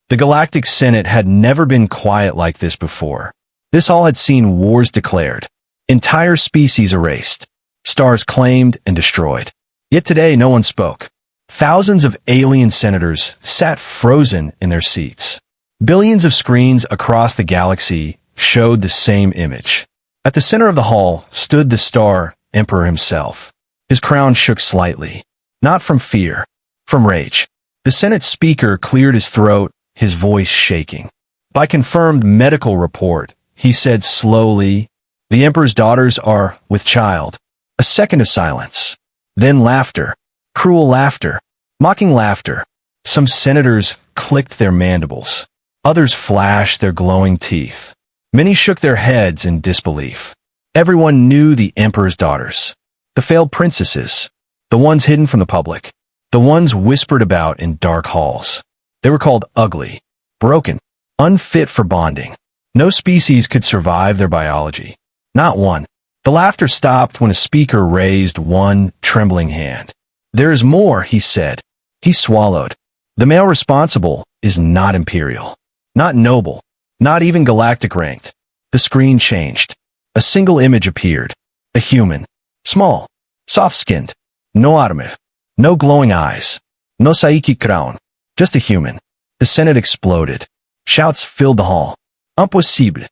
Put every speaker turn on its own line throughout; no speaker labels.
The Galactic Senate had never been quiet like this before. This hall had seen wars declared, entire species erased, stars claimed and destroyed. Yet today no one spoke. Thousands of alien senators sat frozen in their seats. Billions of screens across the galaxy showed the same image. At the center of the hall stood the Star Emperor himself. His crown shook slightly, not from fear, from rage. The Senate speaker cleared his throat, his voice shaking. By confirmed medical report, he said slowly, "The Emperor's daughters are with child." A second of silence. Then laughter. Cruel laughter. Mocking laughter. Some senators clicked their mandibles. Others flashed their glowing teeth. Many shook their heads in disbelief. Everyone knew the Emperor's daughters. The failed princesses. The ones hidden from the public. The ones whispered about in dark halls. They were called ugly, broken, unfit for bonding. No species could survive their biology. Not one. The laughter stopped when a speaker raised one trembling hand. "There is more," he said. He swallowed. "The male responsible is not imperial, not noble, not even galactic ranked." The screen changed. A single image appeared. A human. Small. Soft-skinned. No armor. No glowing eyes. No psychic crown. Just a human. The Senate exploded. Shouts filled the hall. Impossible.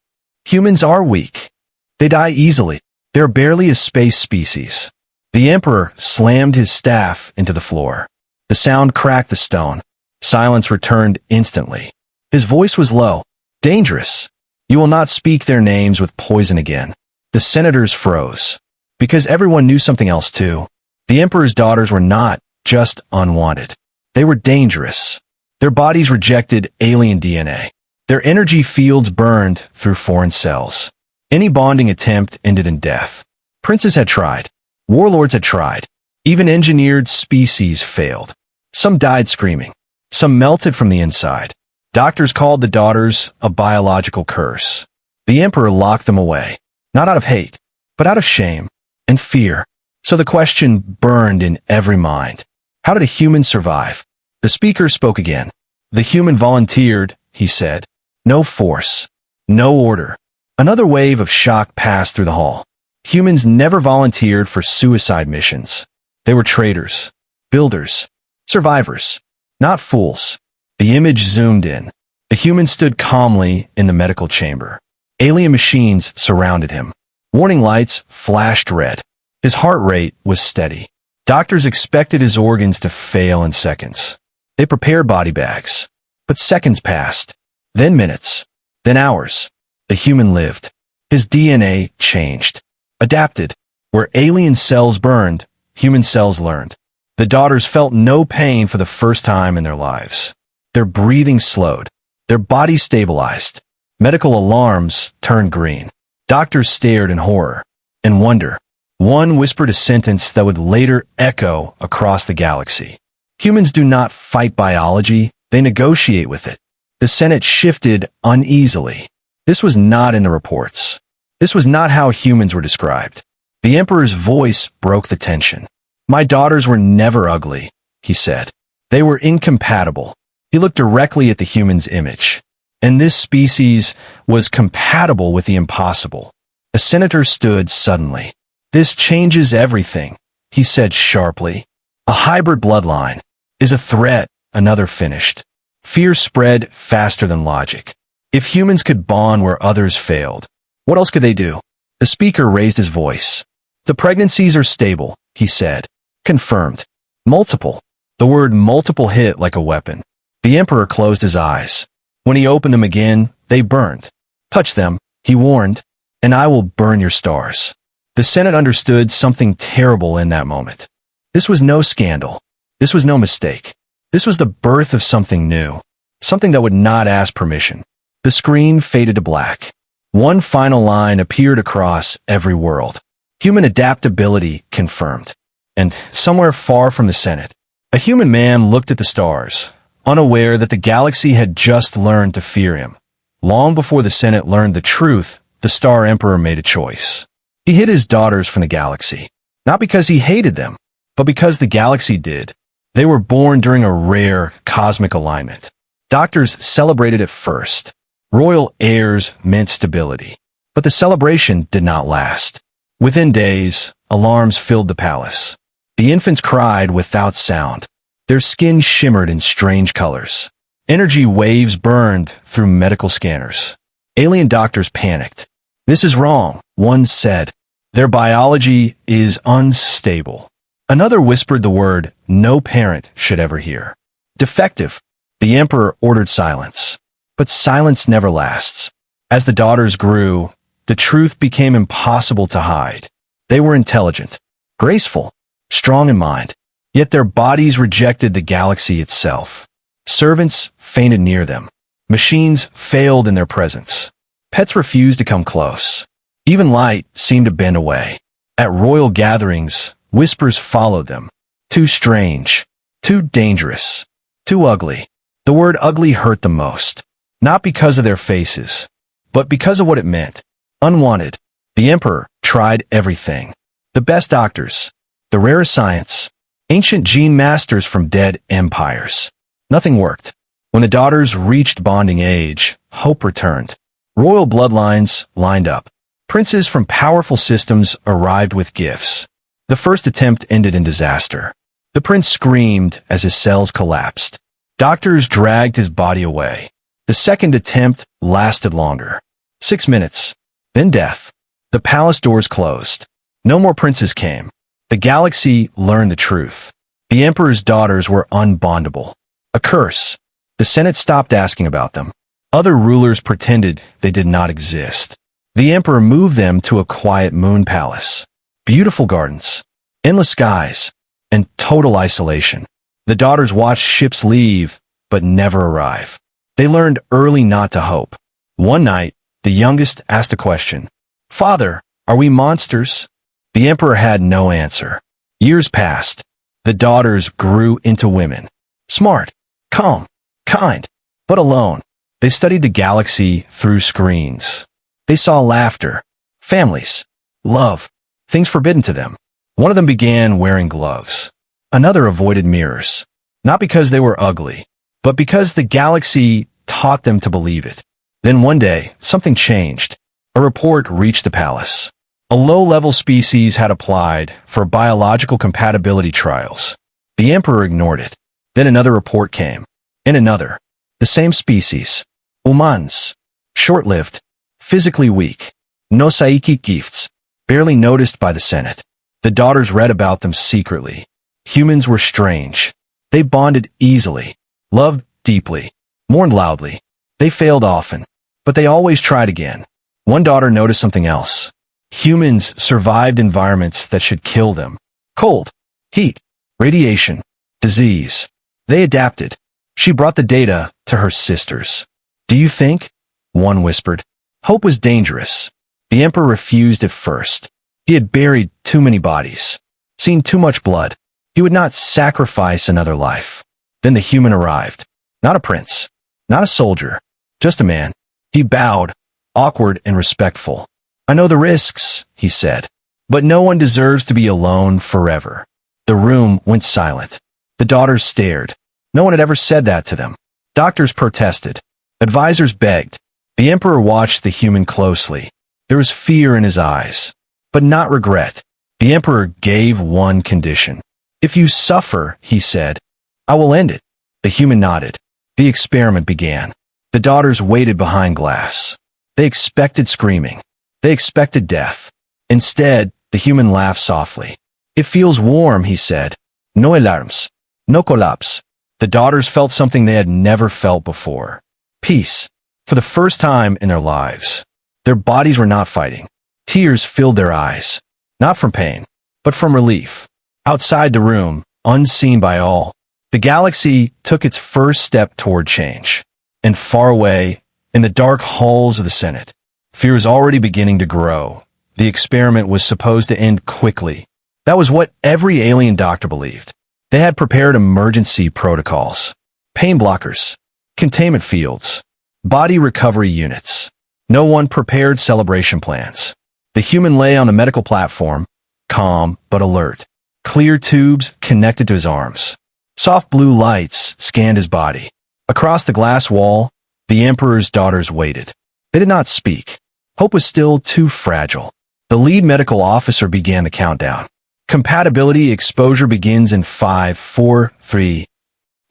Humans are weak. They die easily. They're barely a space species. The Emperor slammed his staff into the floor. The sound cracked the stone. Silence returned instantly. His voice was low. "Dangerous. You will not speak their names with poison again." The senators froze. Because everyone knew something else too. The Emperor's daughters were not just unwanted. They were dangerous. Their bodies rejected alien DNA. Their energy fields burned through foreign cells. Any bonding attempt ended in death. Princes had tried. Warlords had tried. Even engineered species failed. Some died screaming. Some melted from the inside. Doctors called the daughters a biological curse. The Emperor locked them away. Not out of hate, but out of shame and fear. So the question burned in every mind. How did a human survive? The speaker spoke again. "The human volunteered," he said. "No force. No order." Another wave of shock passed through the hall. Humans never volunteered for suicide missions. They were traitors, builders, survivors, not fools. The image zoomed in. The human stood calmly in the medical chamber. Alien machines surrounded him. Warning lights flashed red. His heart rate was steady. Doctors expected his organs to fail in seconds. They prepared body bags. But seconds passed. Then minutes. Then hours. The human lived. His DNA changed. Adapted. Where alien cells burned, human cells learned. The daughters felt no pain for the first time in their lives. Their breathing slowed. Their bodies stabilized. Medical alarms turned green. Doctors stared in horror and wonder. One whispered a sentence that would later echo across the galaxy. Humans do not fight biology, they negotiate with it. The Senate shifted uneasily. This was not in the reports. This was not how humans were described. The Emperor's voice broke the tension. "My daughters were never ugly," he said. "They were incompatible." He looked directly at the human's image. And this species was compatible with the impossible. A senator stood suddenly. "This changes everything," he said sharply. "A hybrid bloodline is a threat," another finished. Fear spread faster than logic. If humans could bond where others failed, what else could they do? The speaker raised his voice. "The pregnancies are stable," he said. "Confirmed. Multiple." The word multiple hit like a weapon. The Emperor closed his eyes. When he opened them again, they burned. "Touch them," he warned, "and I will burn your stars." The Senate understood something terrible in that moment. This was no scandal. This was no mistake. This was the birth of something new. Something that would not ask permission. The screen faded to black. One final line appeared across every world. Human adaptability confirmed. And somewhere far from the Senate, a human man looked at the stars, unaware that the galaxy had just learned to fear him. Long before the Senate learned the truth, the Star Emperor made a choice. He hid his daughters from the galaxy, not because he hated them, but because the galaxy did. They were born during a rare cosmic alignment. Doctors celebrated at first. Royal heirs meant stability. But the celebration did not last. Within days, alarms filled the palace. The infants cried without sound. Their skin shimmered in strange colors. Energy waves burned through medical scanners. Alien doctors panicked. "This is wrong," one said. "Their biology is unstable." Another whispered the word no parent should ever hear. "Defective." The emperor ordered silence. But silence never lasts. As the daughters grew, the truth became impossible to hide. They were intelligent, graceful, strong in mind, yet their bodies rejected the galaxy itself. Servants fainted near them. Machines failed in their presence. Pets refused to come close. Even light seemed to bend away. At royal gatherings, whispers followed them. Too strange, too dangerous, too ugly. The word ugly hurt them most. Not because of their faces, but because of what it meant. Unwanted. The emperor tried everything. The best doctors, the rarest science, ancient gene masters from dead empires. Nothing worked. When the daughters reached bonding age, hope returned. Royal bloodlines lined up. Princes from powerful systems arrived with gifts. The first attempt ended in disaster. The prince screamed as his cells collapsed. Doctors dragged his body away. The second attempt lasted longer. 6 minutes. Then death. The palace doors closed. No more princes came. The galaxy learned the truth. The emperor's daughters were unbondable. A curse. The Senate stopped asking about them. Other rulers pretended they did not exist. The emperor moved them to a quiet moon palace. Beautiful gardens, endless skies, and total isolation. The daughters watched ships leave, but never arrive. They learned early not to hope. One night, the youngest asked a question. "Father, are we monsters?" The emperor had no answer. Years passed. The daughters grew into women. Smart, calm, kind, but alone. They studied the galaxy through screens. They saw laughter, families, love, things forbidden to them. One of them began wearing gloves. Another avoided mirrors. Not because they were ugly, but because the galaxy taught them to believe it. Then one day, something changed. A report reached the palace. A low-level species had applied for biological compatibility trials. The emperor ignored it. Then another report came. And another. The same species. Humans. Short-lived. Physically weak. No psychic gifts. Barely noticed by the Senate. The daughters read about them secretly. Humans were strange. They bonded easily. Loved deeply. Mourned loudly. They failed often. But they always tried again. One daughter noticed something else. Humans survived environments that should kill them. Cold, heat, radiation, disease. They adapted. She brought the data to her sisters. "Do you think?" one whispered. Hope was dangerous. The emperor refused at first. He had buried too many bodies, seen too much blood. He would not sacrifice another life. Then the human arrived. Not a prince, not a soldier, just a man. He bowed, awkward and respectful. "I know the risks," he said, "but no one deserves to be alone forever." The room went silent. The daughters stared. No one had ever said that to them. Doctors protested. Advisors begged. The emperor watched the human closely. There was fear in his eyes, but not regret. The emperor gave one condition. "If you suffer," he said, "I will end it." The human nodded. The experiment began. The daughters waited behind glass. They expected screaming. They expected death. Instead, the human laughed softly. "It feels warm," he said. "No alarms. No collapse." The daughters felt something they had never felt before. Peace. For the first time in their lives. Their bodies were not fighting. Tears filled their eyes. Not from pain, but from relief. Outside the room, unseen by all, the galaxy took its first step toward change. And far away, in the dark halls of the Senate, fear was already beginning to grow. The experiment was supposed to end quickly. That was what every alien doctor believed. They had prepared emergency protocols, pain blockers, containment fields, body recovery units. No one prepared celebration plans. The human lay on the medical platform, calm but alert. Clear tubes connected to his arms. Soft blue lights scanned his body. Across the glass wall, the Emperor's daughters waited. They did not speak. Hope was still too fragile. The lead medical officer began the countdown. Compatibility exposure begins in 5, 4, 3.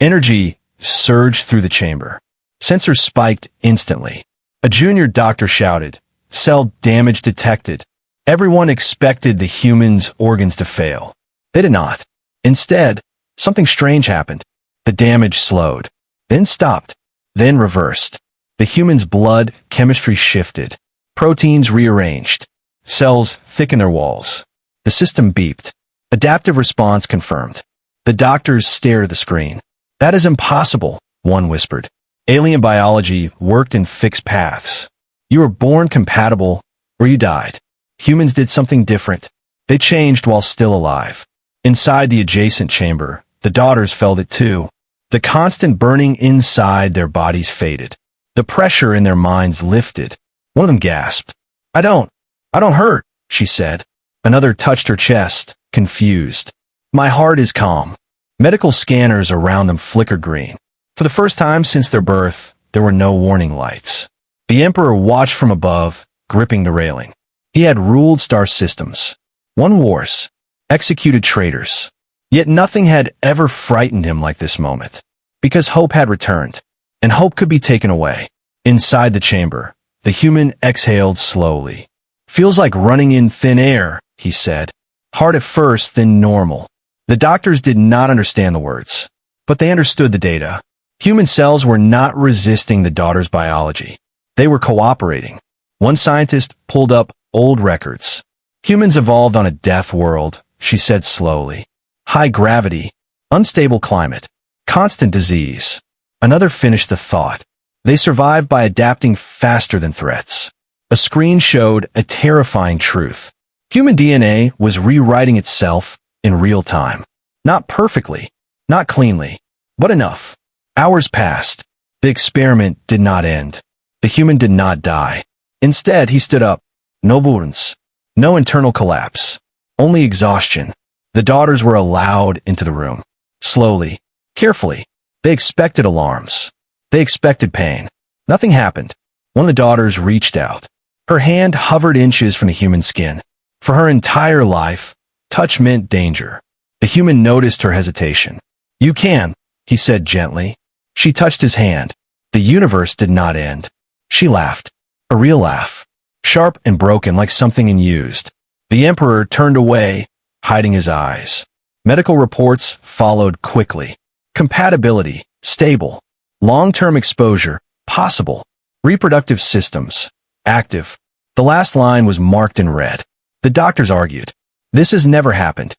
Energy surged through the chamber. Sensors spiked instantly. A junior doctor shouted, "Cell damage detected." Everyone expected the human's organs to fail. They did not. Instead, something strange happened. The damage slowed, then stopped, then reversed. The human's blood chemistry shifted. Proteins rearranged. Cells thickened their walls. The system beeped. Adaptive response confirmed. The doctors stared at the screen. "That is impossible," one whispered. "Alien biology worked in fixed paths. You were born compatible, or you died. Humans did something different. They changed while still alive." Inside the adjacent chamber, the daughters felt it too. The constant burning inside their bodies faded. The pressure in their minds lifted. One of them gasped. I don't hurt," she said. Another touched her chest, confused. "My heart is calm." Medical scanners around them flickered green. For the first time since their birth, there were no warning lights. The Emperor watched from above, gripping the railing. He had ruled star systems, won wars, executed traitors. Yet nothing had ever frightened him like this moment. Because hope had returned, and hope could be taken away. Inside the chamber, the human exhaled slowly. "Feels like running in thin air," he said. Hard at first, then normal. The doctors did not understand the words, but they understood the data. Human cells were not resisting the daughter's biology. They were cooperating. One scientist pulled up old records. "Humans evolved on a death world," she said slowly. "High gravity, unstable climate, constant disease." Another finished the thought. "They survived by adapting faster than threats." A screen showed a terrifying truth. Human DNA was rewriting itself in real time. Not perfectly, not cleanly, but enough. Hours passed. The experiment did not end. The human did not die. Instead, he stood up. No wounds, no internal collapse, only exhaustion. The daughters were allowed into the room. Slowly, carefully. They expected alarms. They expected pain. Nothing happened. One of the daughters reached out. Her hand hovered inches from the human skin. For her entire life, touch meant danger. The human noticed her hesitation. "You can," he said gently. She touched his hand. The universe did not end. She laughed. A real laugh. Sharp and broken like something unused. The Emperor turned away, hiding his eyes. Medical reports followed quickly. Compatibility, stable. Long-term exposure, possible. Reproductive systems, active. The last line was marked in red. The doctors argued. "This has never happened.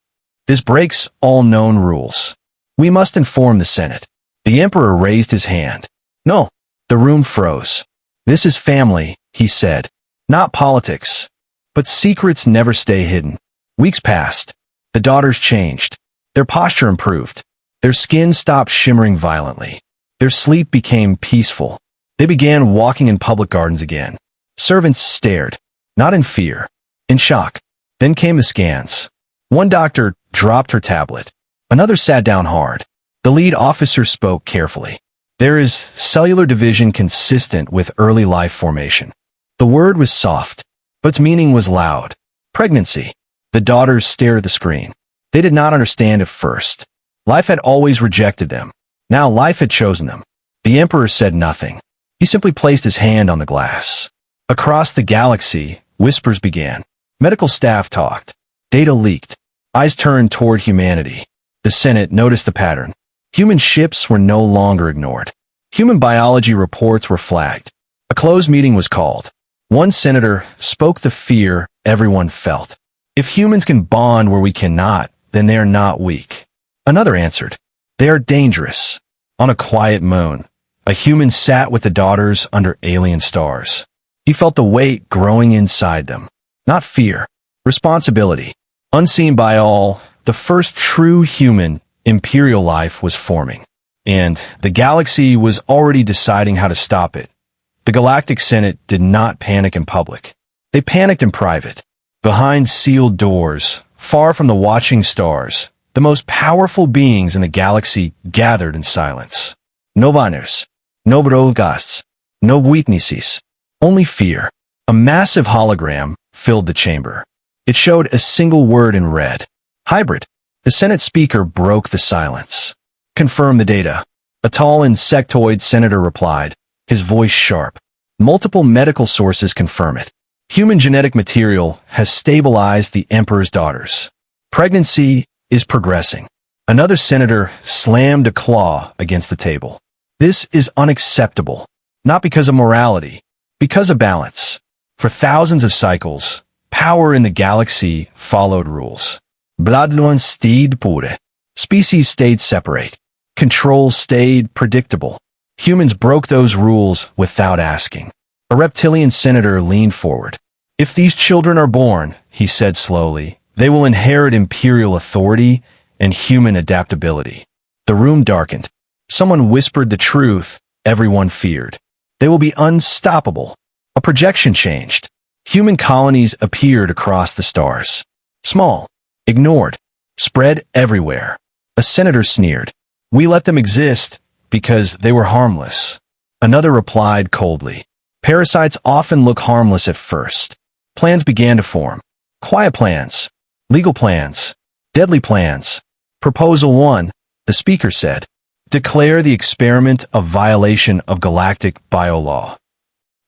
This breaks all known rules. We must inform the Senate." The Emperor raised his hand. "No." The room froze. "This is family," he said. "Not politics." But secrets never stay hidden. Weeks passed. The daughters changed. Their posture improved. Their skin stopped shimmering violently. Their sleep became peaceful. They began walking in public gardens again. Servants stared, not in fear, in shock. Then came the scans. One doctor dropped her tablet. Another sat down hard. The lead officer spoke carefully. "There is cellular division consistent with early life formation." The word was soft, but its meaning was loud. Pregnancy. The daughters stared at the screen. They did not understand at first. Life had always rejected them. Now life had chosen them. The Emperor said nothing. He simply placed his hand on the glass. Across the galaxy, whispers began. Medical staff talked. Data leaked. Eyes turned toward humanity. The Senate noticed the pattern. Human ships were no longer ignored. Human biology reports were flagged. A closed meeting was called. One senator spoke the fear everyone felt. "If humans can bond where we cannot, then they are not weak." Another answered, "They are dangerous." On a quiet moon, a human sat with the daughters under alien stars. He felt the weight growing inside them. Not fear, responsibility. Unseen by all, the first true human imperial life was forming. And the galaxy was already deciding how to stop it. The Galactic Senate did not panic in public. They panicked in private. Behind sealed doors, far from the watching stars, the most powerful beings in the galaxy gathered in silence. No banners. No broadcasts. No weaknesses. Only fear. A massive hologram filled the chamber. It showed a single word in red. Hybrid. The Senate speaker broke the silence. Confirm the data. A tall insectoid senator replied, his voice sharp. Multiple medical sources confirm it. Human genetic material has stabilized the emperor's daughters. Pregnancy is progressing. Another senator slammed a claw against the table. This is unacceptable. Not because of morality, because of balance. For thousands of cycles, power in the galaxy followed rules. Bloodline stayed pure. Species stayed separate. Control stayed predictable. Humans broke those rules without asking. A reptilian senator leaned forward. If these children are born, he said slowly, they will inherit imperial authority and human adaptability. The room darkened. Someone whispered the truth everyone feared. They will be unstoppable. A projection changed. Human colonies appeared across the stars. Small, ignored, spread everywhere. A senator sneered. We let them exist because they were harmless. Another replied coldly. Parasites often look harmless at first. Plans began to form. Quiet plans. Legal plans. Deadly plans. Proposal 1, the speaker said. Declare the experiment a violation of galactic biolaw.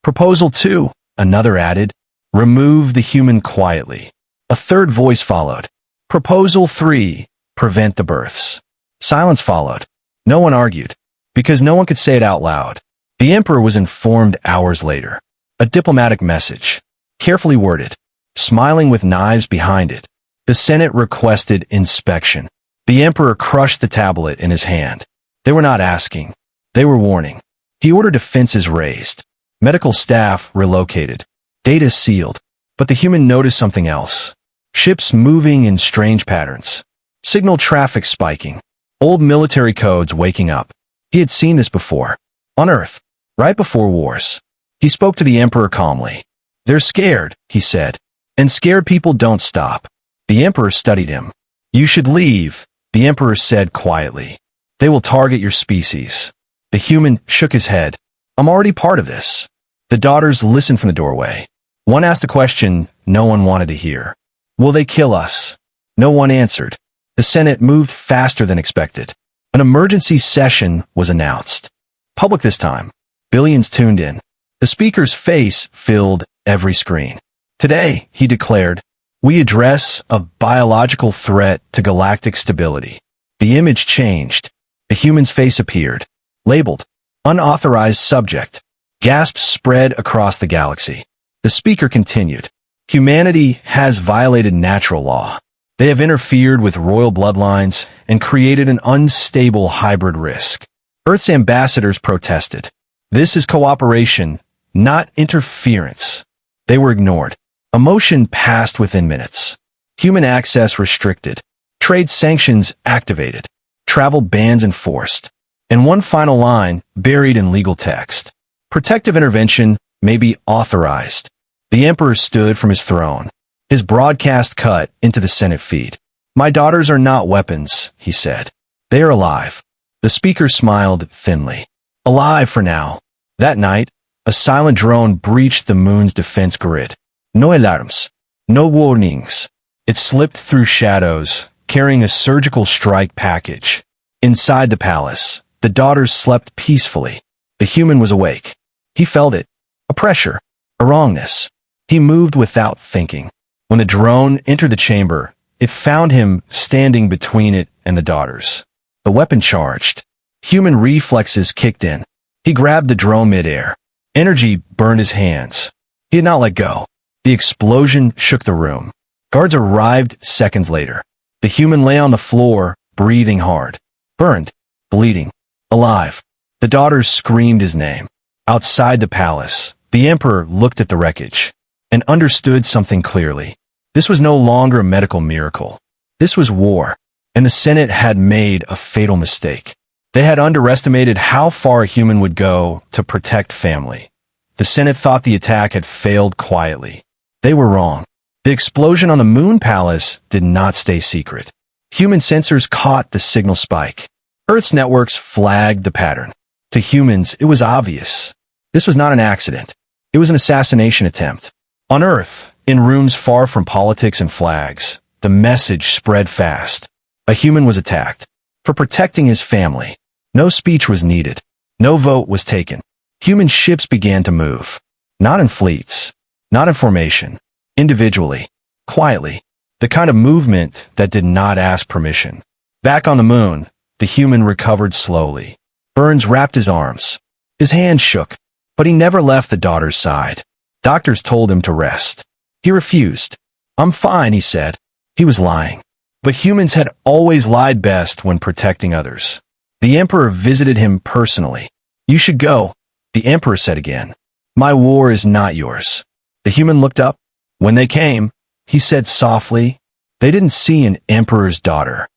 Proposal 2, another added. Remove the human quietly. A third voice followed. Proposal 3, prevent the births. Silence followed. No one argued, because no one could say it out loud. The emperor was informed hours later. A diplomatic message, carefully worded, smiling with knives behind it. The Senate requested inspection. The emperor crushed the tablet in his hand. They were not asking. They were warning. He ordered defenses raised. Medical staff relocated. Data sealed. But the human noticed something else. Ships moving in strange patterns. Signal traffic spiking. Old military codes waking up. He had seen this before. On Earth. Right before wars. He spoke to the emperor calmly. They're scared, he said. And scared people don't stop. The emperor studied him. You should leave, the emperor said quietly. They will target your species. The human shook his head. I'm already part of this. The daughters listened from the doorway. One asked the question no one wanted to hear. Will they kill us? No one answered. The Senate moved faster than expected. An emergency session was announced. Public this time. Billions tuned in. The speaker's face filled every screen. Today, he declared, we address a biological threat to galactic stability. The image changed. The human's face appeared. Labeled, unauthorized subject. Gasps spread across the galaxy. The speaker continued. Humanity has violated natural law. They have interfered with royal bloodlines and created an unstable hybrid risk. Earth's ambassadors protested. This is cooperation, not interference. They were ignored. Emotion passed within minutes. Human access restricted. Trade sanctions activated. Travel bans enforced. And one final line buried in legal text. Protective intervention may be authorized. The emperor stood from his throne. His broadcast cut into the Senate feed. My daughters are not weapons, he said. They are alive. The speaker smiled thinly. Alive for now. That night, a silent drone breached the moon's defense grid. No alarms. No warnings. It slipped through shadows, carrying a surgical strike package. Inside the palace, the daughters slept peacefully. The human was awake. He felt it. A pressure. A wrongness. He moved without thinking. When the drone entered the chamber, it found him standing between it and the daughters. The weapon charged. Human reflexes kicked in. He grabbed the drone midair. Energy burned his hands. He had not let go. The explosion shook the room. Guards arrived seconds later. The human lay on the floor, breathing hard. Burned. Bleeding. Alive. The daughters screamed his name. Outside the palace, the emperor looked at the wreckage and understood something clearly. This was no longer a medical miracle. This was war, and the Senate had made a fatal mistake. They had underestimated how far a human would go to protect family. The Senate thought the attack had failed quietly. They were wrong. The explosion on the Moon Palace did not stay secret. Human sensors caught the signal spike. Earth's networks flagged the pattern. To humans, it was obvious. This was not an accident. It was an assassination attempt. On Earth, in rooms far from politics and flags, the message spread fast. A human was attacked. For protecting his family. No speech was needed. No vote was taken. Human ships began to move. Not in fleets. Not in formation. Individually. Quietly. The kind of movement that did not ask permission. Back on the moon, the human recovered slowly. Burns wrapped his arms. His hand shook, but he never left the daughter's side. Doctors told him to rest. He refused. "I'm fine," he said. He was lying. But humans had always lied best when protecting others. The Emperor visited him personally. "You should go," the Emperor said again. "My war is not yours." The human looked up. When they came, he said softly, "They didn't see an emperor's daughter.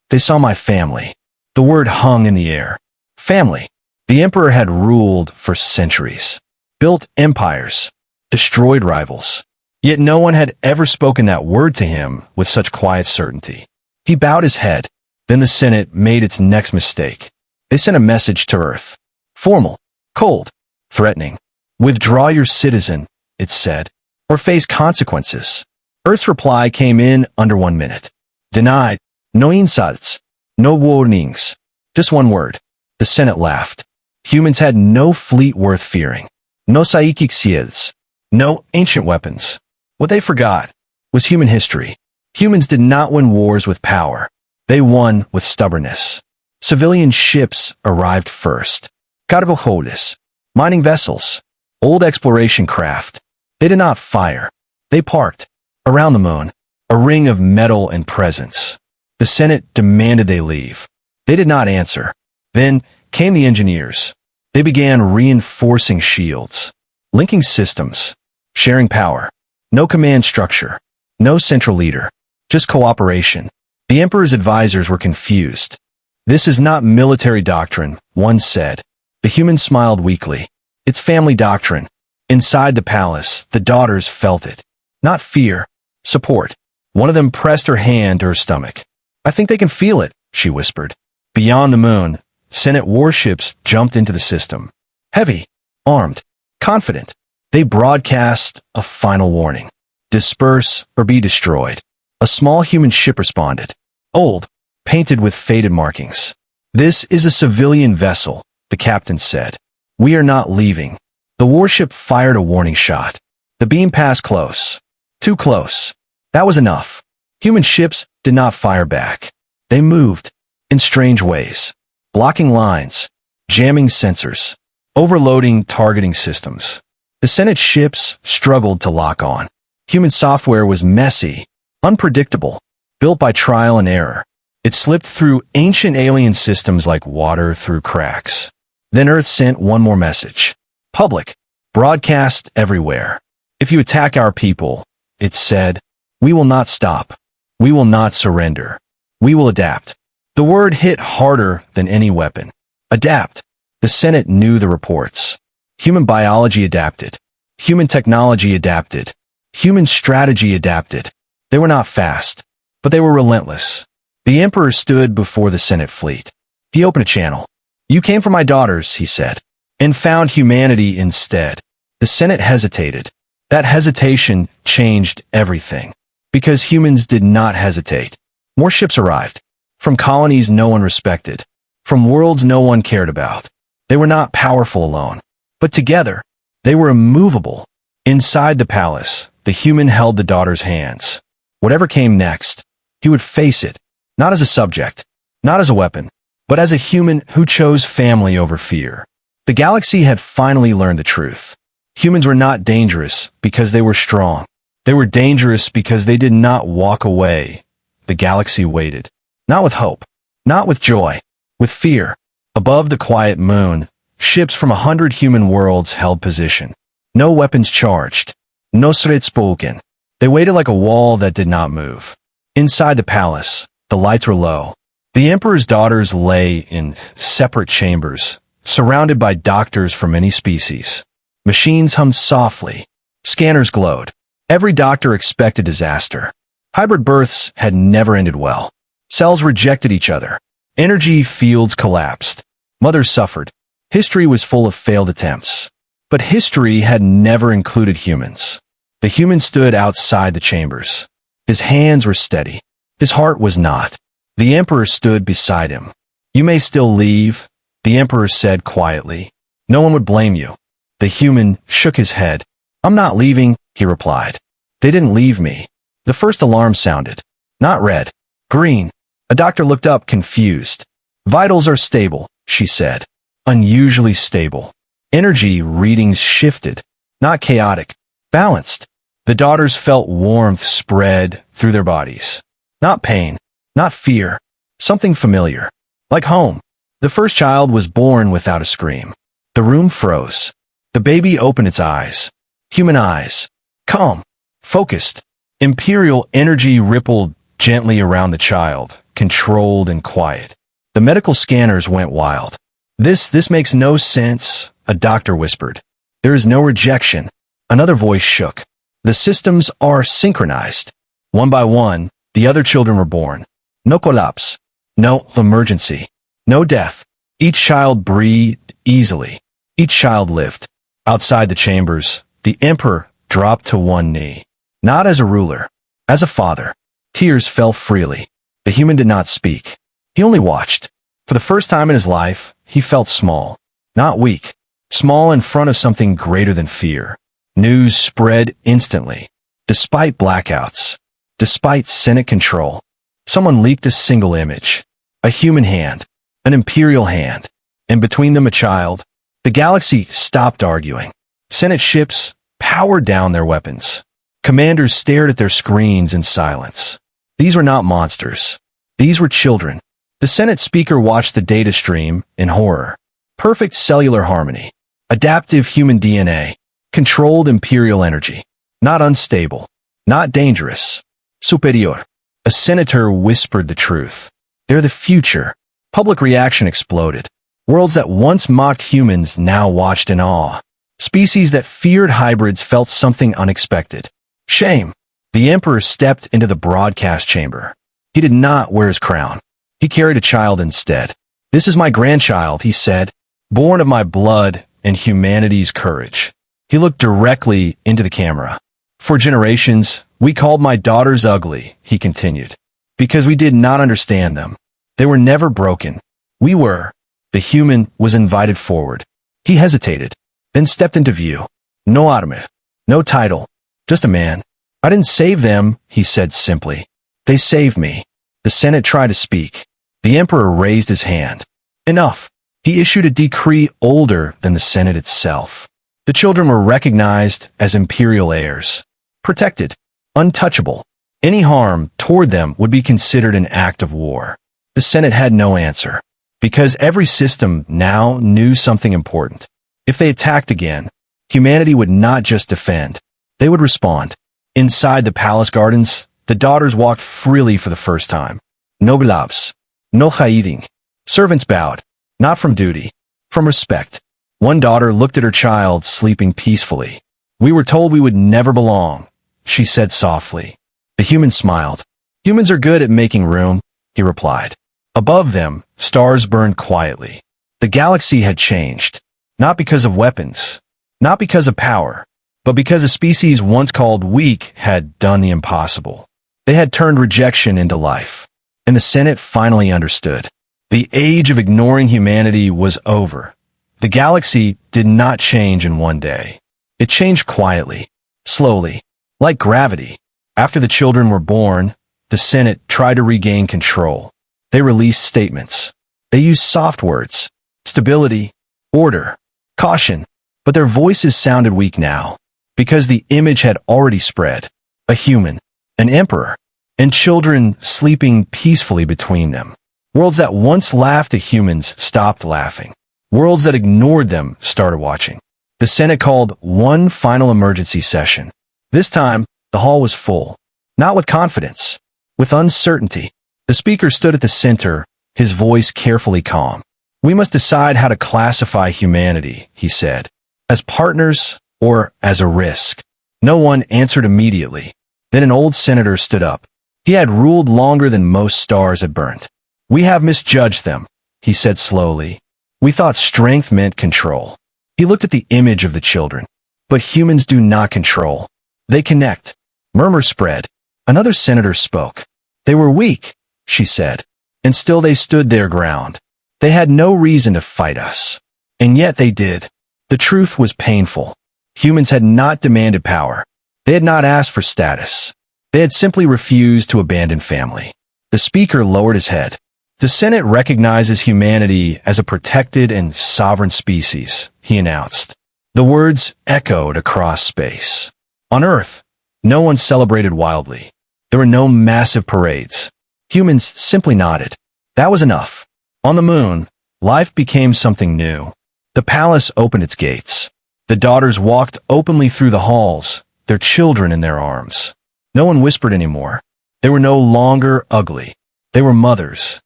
They saw my family." The word hung in the air. Family. The Emperor had ruled for centuries. Built empires. Destroyed rivals. Yet no one had ever spoken that word to him with such quiet certainty. He bowed his head. Then the Senate made its next mistake. They sent a message to Earth. Formal. Cold. Threatening. "Withdraw your citizen," it said, "or face consequences." Earth's reply came in under 1 minute. Denied. No insults. No warnings. Just one word. The Senate laughed. Humans had no fleet worth fearing. No psychic shields. No ancient weapons. What they forgot was human history. Humans did not win wars with power. They won with stubbornness. Civilian ships arrived first. Carbohodes. Mining vessels. Old exploration craft. They did not fire. They parked. Around the moon. A ring of metal and presence. The Senate demanded they leave. They did not answer. Then came the engineers. They began reinforcing shields. Linking systems. Sharing power. No command structure. No central leader. Just cooperation. The Emperor's advisors were confused. "This is not military doctrine," one said. The human smiled weakly. "It's family doctrine." Inside the palace, the daughters felt it. Not fear. Support. One of them pressed her hand to her stomach. "I think they can feel it," she whispered. Beyond the moon, Senate warships jumped into the system. Heavy. Armed. Confident. They broadcast a final warning. "Disperse or be destroyed." A small human ship responded. Old. Painted with faded markings. "This is a civilian vessel," the captain said. "We are not leaving." The warship fired a warning shot. The beam passed close. Too close. That was enough. Human ships did not fire back. They moved. In strange ways. Blocking lines. Jamming sensors. Overloading targeting systems. The Senate ships struggled to lock on. Human software was messy. Unpredictable. Built by trial and error. It slipped through ancient alien systems like water through cracks. Then Earth sent one more message. Public. Broadcast everywhere. "If you attack our people," it said, "we will not stop. We will not surrender. We will adapt." The word hit harder than any weapon. Adapt. The Senate knew the reports. Human biology adapted. Human technology adapted. Human strategy adapted. They were not fast, but they were relentless. The Emperor stood before the Senate fleet. He opened a channel. "You came for my daughters," he said, "and found humanity instead." The Senate hesitated. That hesitation changed everything. Because humans did not hesitate. More ships arrived. From colonies no one respected. From worlds no one cared about. They were not powerful alone. But together, they were immovable. Inside the palace, the human held the daughter's hands. Whatever came next, he would face it. Not as a subject. Not as a weapon. But as a human who chose family over fear. The galaxy had finally learned the truth. Humans were not dangerous because they were strong. They were dangerous because they did not walk away. The galaxy waited. Not with hope. Not with joy. With fear. Above the quiet moon, ships from 100 human worlds held position. No weapons charged. No threat spoken. They waited like a wall that did not move. Inside the palace, the lights were low. The Emperor's daughters lay in separate chambers, surrounded by doctors from many species. Machines hummed softly. Scanners glowed. Every doctor expected disaster. Hybrid births had never ended well. Cells rejected each other. Energy fields collapsed. Mothers suffered. History was full of failed attempts. But history had never included humans. The human stood outside the chambers. His hands were steady. His heart was not. The emperor stood beside him. "You may still leave," the emperor said quietly. "No one would blame you." The human shook his head. "I'm not leaving," he replied. "They didn't leave me." The first alarm sounded. Not red. Green. A doctor looked up, confused. "Vitals are stable," she said. Unusually stable. Energy readings shifted. Not chaotic. Balanced. The daughters felt warmth spread through their bodies. Not pain. Not fear. Something familiar. Like home. The first child was born without a scream. The room froze. The baby opened its eyes. Human eyes. Calm. Focused. Imperial energy rippled gently around the child, controlled and quiet. The medical scanners went wild. This makes no sense," a doctor whispered. "There is no rejection." Another voice shook. "The systems are synchronized." One by one, the other children were born. No collapse. No emergency. No death. Each child breathed easily. Each child lived. Outside the chambers, the emperor dropped to one knee. Not as a ruler, as a father. Tears fell freely. The human did not speak. He only watched. For the first time in his life, he felt small. Not weak. Small in front of something greater than fear. News spread instantly. Despite blackouts. Despite Senate control. Someone leaked a single image. A human hand. An imperial hand. And between them a child. The galaxy stopped arguing. Senate ships powered down their weapons. Commanders stared at their screens in silence. These were not monsters. These were children. The Senate speaker watched the data stream in horror. Perfect cellular harmony. Adaptive human DNA. Controlled imperial energy. Not unstable. Not dangerous. Superior. A senator whispered the truth. They're the future. Public reaction exploded. Worlds that once mocked humans now watched in awe. Species that feared hybrids felt something unexpected. Shame. The emperor stepped into the broadcast chamber. He did not wear his crown. He carried a child instead. "This is my grandchild," he said, "born of my blood and humanity's courage." He looked directly into the camera. "For generations, we called my daughters ugly," he continued, "because we did not understand them. They were never broken. We were." The human was invited forward. He hesitated, then stepped into view. No armor. No title. Just a man. "I didn't save them," he said simply. "They saved me." The Senate tried to speak. The emperor raised his hand. Enough. He issued a decree older than the Senate itself. The children were recognized as imperial heirs. Protected. Untouchable. Any harm toward them would be considered an act of war. The Senate had no answer. Because every system now knew something important. If they attacked again, humanity would not just defend. They would respond. Inside the palace gardens, the daughters walked freely for the first time. No globs. No hiding. Servants bowed. Not from duty. From respect. One daughter looked at her child sleeping peacefully. "We were told we would never belong," she said softly. The human smiled. "Humans are good at making room," he replied. Above them, stars burned quietly. The galaxy had changed. Not because of weapons. Not because of power. But because a species once called weak had done the impossible. They had turned rejection into life. And the Senate finally understood. The age of ignoring humanity was over. The galaxy did not change in one day. It changed quietly, slowly, like gravity. After the children were born, the Senate tried to regain control. They released statements. They used soft words. Stability, order, caution. But their voices sounded weak now. Because the image had already spread. A human, an emperor, and children sleeping peacefully between them. Worlds that once laughed at humans stopped laughing. Worlds that ignored them started watching. The Senate called one final emergency session. This time, the hall was full. Not with confidence, with uncertainty. The speaker stood at the center, his voice carefully calm. "We must decide how to classify humanity," he said. "As partners or as a risk." No one answered immediately. Then an old senator stood up. He had ruled longer than most stars had burnt. "We have misjudged them," he said slowly. We thought strength meant control. He looked at the image of the children. But humans do not control. They connect. Murmurs spread. Another senator spoke. They were weak, she said. And still they stood their ground. They had no reason to fight us. And yet they did. The truth was painful. Humans had not demanded power. They had not asked for status. They had simply refused to abandon family. The speaker lowered his head. The Senate recognizes humanity as a protected and sovereign species, he announced. The words echoed across space. On Earth, no one celebrated wildly. There were no massive parades. Humans simply nodded. That was enough. On the moon, life became something new. The palace opened its gates. The daughters walked openly through the halls, their children in their arms. No one whispered anymore. They were no longer ugly. They were mothers,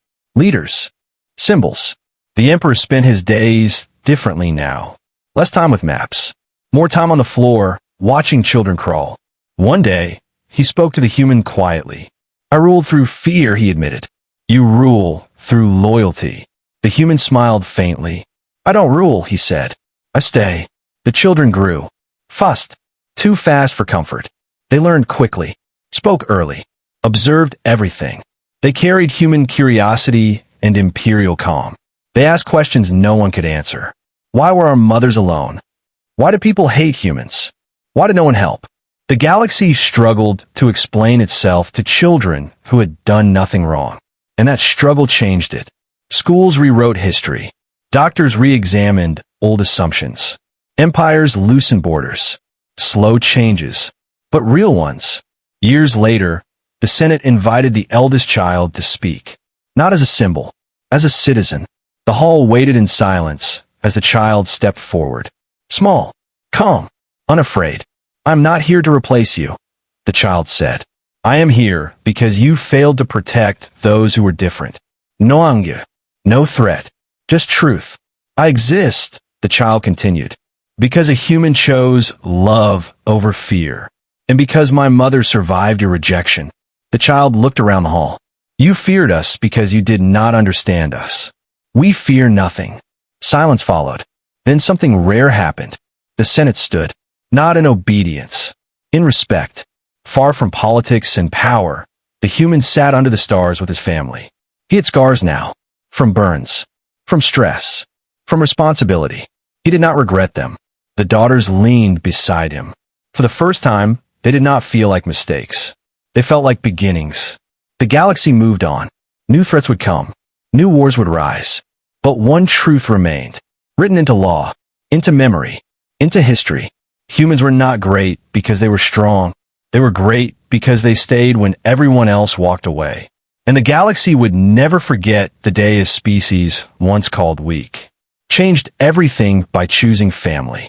leaders, symbols. The emperor spent his days differently now. Less time with maps. More time on the floor, watching children crawl. One day, he spoke to the human quietly. I ruled through fear, he admitted. You rule through loyalty. The human smiled faintly. I don't rule, he said. I stay. The children grew. Fussed. Too fast for comfort. They learned quickly. Spoke early. Observed everything. They carried human curiosity and imperial calm. They asked questions no one could answer. Why were our mothers alone? Why do people hate humans? Why did no one help? The galaxy struggled to explain itself to children who had done nothing wrong. And that struggle changed it. Schools rewrote history. Doctors re-examined old assumptions. Empires loosened borders. Slow changes, but real ones. Years later, the Senate invited the eldest child to speak. Not as a symbol, as a citizen. The hall waited in silence as the child stepped forward. Small, calm, unafraid. I'm not here to replace you, the child said. I am here because you failed to protect those who were different. No anger, no threat, just truth. I exist, the child continued, because a human chose love over fear. And because my mother survived your rejection. The child looked around the hall. You feared us because you did not understand us. We fear nothing. Silence followed. Then something rare happened. The Senate stood, not in obedience, in respect. Far from politics and power, the human sat under the stars with his family. He had scars now, from burns, from stress, from responsibility. He did not regret them. The daughters leaned beside him. For the first time, they did not feel like mistakes. They felt like beginnings. The galaxy moved on. New threats would come. New wars would rise. But one truth remained, written into law, into memory, into history. Humans were not great because they were strong. They were great because they stayed when everyone else walked away. And the galaxy would never forget the day a species once called weak changed everything by choosing family.